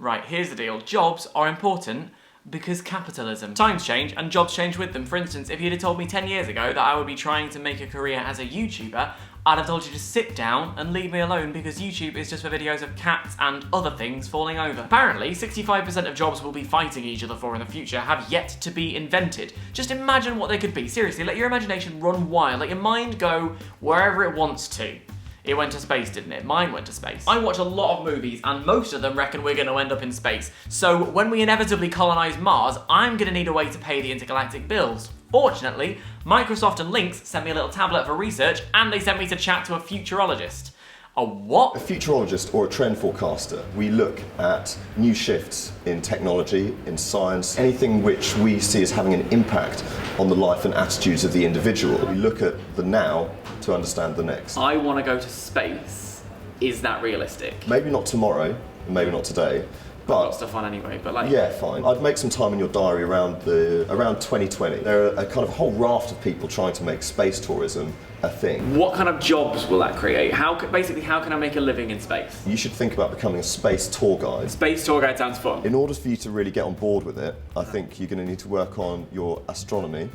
Right, here's the deal. Jobs are important because capitalism. Times change and jobs change with them. For instance, if you'd have told me 10 years ago that I would be trying to make a career as a YouTuber, I'd have told you to sit down and leave me alone because YouTube is just for videos of cats and other things falling over. Apparently, 65% of jobs we'll be fighting each other for in the future have yet to be invented. Just imagine what they could be. Seriously, let your imagination run wild. Let your mind go wherever it wants to. It went to space, didn't it? Mine went to space. I watch a lot of movies, and most of them reckon we're gonna end up in space. So when we inevitably colonize Mars, I'm gonna need a way to pay the intergalactic bills. Fortunately, Microsoft and Linx sent me a little tablet for research, and they sent me to chat to a futurologist. A what? A futurologist or a trend forecaster. We look at new shifts in technology, in science, anything which we see as having an impact on the life and attitudes of the individual. We look at the now to understand the next. I want to go to space. Is that realistic? Maybe not tomorrow, maybe not today, but... I've got stuff on anyway, but like... Yeah, fine. I'd make some time in your diary around 2020. There are a kind of whole raft of people trying to make space tourism a thing. What kind of jobs will that create? Basically, how can I make a living in space? You should think about becoming a space tour guide. Space tour guide sounds fun. In order for you to really get on board with it, I think you're going to need to work on your astronomy.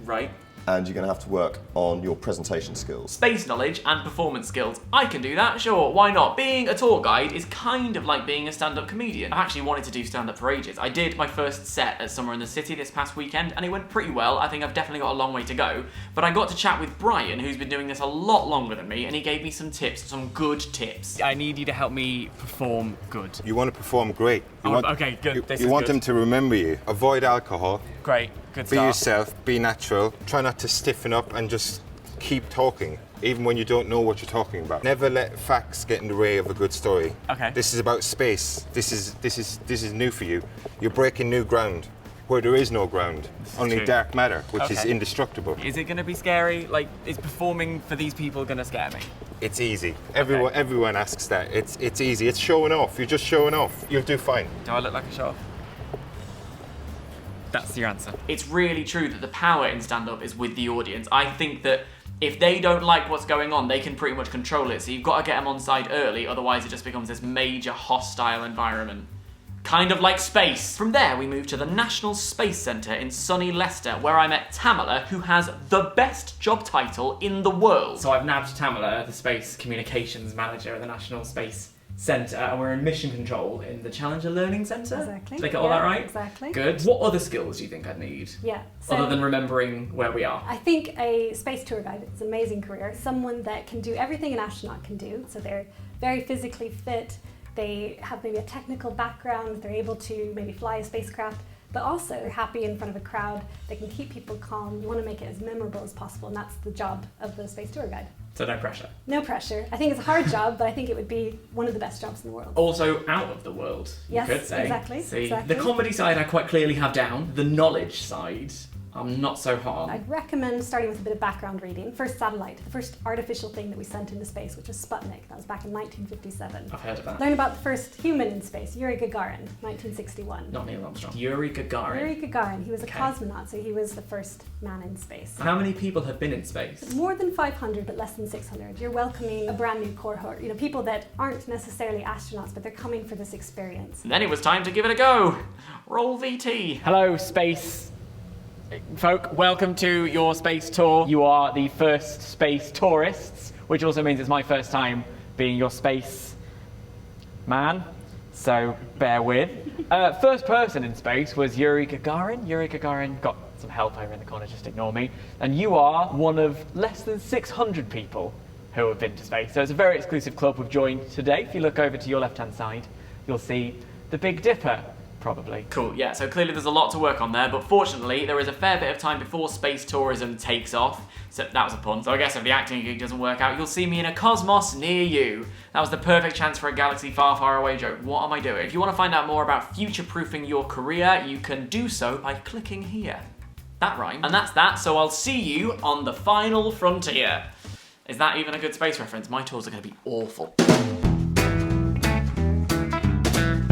Right. And you're going to have to work on your presentation skills. Space knowledge and performance skills. I can do that, sure, why not? Being a tour guide is kind of like being a stand-up comedian. I've actually wanted to do stand-up for ages. I did my first set at Summer in the City this past weekend, and it went pretty well. I think I've definitely got a long way to go. But I got to chat with Brian, who's been doing this a lot longer than me, and he gave me some tips, some good tips. I need you to help me perform good. You want to perform great. Okay, good. You want them to remember you. Avoid alcohol. Great, good Be start. yourself, be natural. Try not to stiffen up and just keep talking, even when you don't know what you're talking about. Never let facts get in the way of a good story. Okay. This is about space. This is new for you. You're breaking new ground where there is no ground. Only true. dark matter, which is Okay. indestructible. Is it going to be scary? Like, is performing for these people going to scare me? It's easy. Everyone asks that. It's easy. It's showing off. You're just showing off. You'll do fine. Do I look like a show off? That's your answer. It's really true that the power in stand-up is with the audience. I think that if they don't like what's going on, they can pretty much control it. So you've got to get them on side early, otherwise it just becomes this major hostile environment. Kind of like space. From there, we moved to the National Space Centre in sunny Leicester, where I met Tamala, who has the best job title in the world. So I've nabbed Tamala, the Space Communications Manager at the National Space Centre, and we're in mission control in the Challenger Learning Centre. Exactly. Did I get all that right? Exactly. Good. What other skills do you think I'd need? Yeah. So Other than remembering where we are? I think a space tour guide is an amazing career. Someone that can do everything an astronaut can do. So they're very physically fit. They have maybe a technical background. They're able to maybe fly a spacecraft, but also they're happy in front of a crowd. They can keep people calm. You want to make it as memorable as possible, and that's the job of the space tour guide. So no pressure. No pressure. I think it's a hard job, but I think it would be one of the best jobs in the world. Also out of the world, Yes, you could say. exactly, See, exactly. the comedy side I quite clearly have down. The knowledge side, I'm not so hot on. I'd recommend starting with a bit of background reading. First satellite, the first artificial thing that we sent into space, which was Sputnik. That was back in 1957. I've heard of that. Learn about the first human in space, Yuri Gagarin, 1961. Not Neil Armstrong. Yuri Gagarin. Yuri Gagarin, he was a Okay. cosmonaut, so he was the first man in space. How many people have been in space? More than 500, but less than 600. You're welcoming a brand new cohort, people that aren't necessarily astronauts, but they're coming for this experience. And then it was time to give it a go. Roll VT. Hello, space folk. Welcome to your space tour. You are the first space tourists, which also means it's my first time being your space man. So bear with. First person in space was Yuri Gagarin. Yuri Gagarin got some help over in the corner, just ignore me. And you are one of less than 600 people who have been to space. So it's a very exclusive club we've joined today. If you look over to your left-hand side, you'll see the Big Dipper, probably. Cool, yeah, so clearly there's a lot to work on there, but fortunately there is a fair bit of time before space tourism takes off. So that was a pun, so I guess if the acting gig doesn't work out, you'll see me in a cosmos near you. That was the perfect chance for a galaxy far, far away joke. What am I doing? If you want to find out more about future-proofing your career, you can do so by clicking here. That rhymed. And that's that, so I'll see you on the final frontier. Is that even a good space reference? My tours are going to be awful.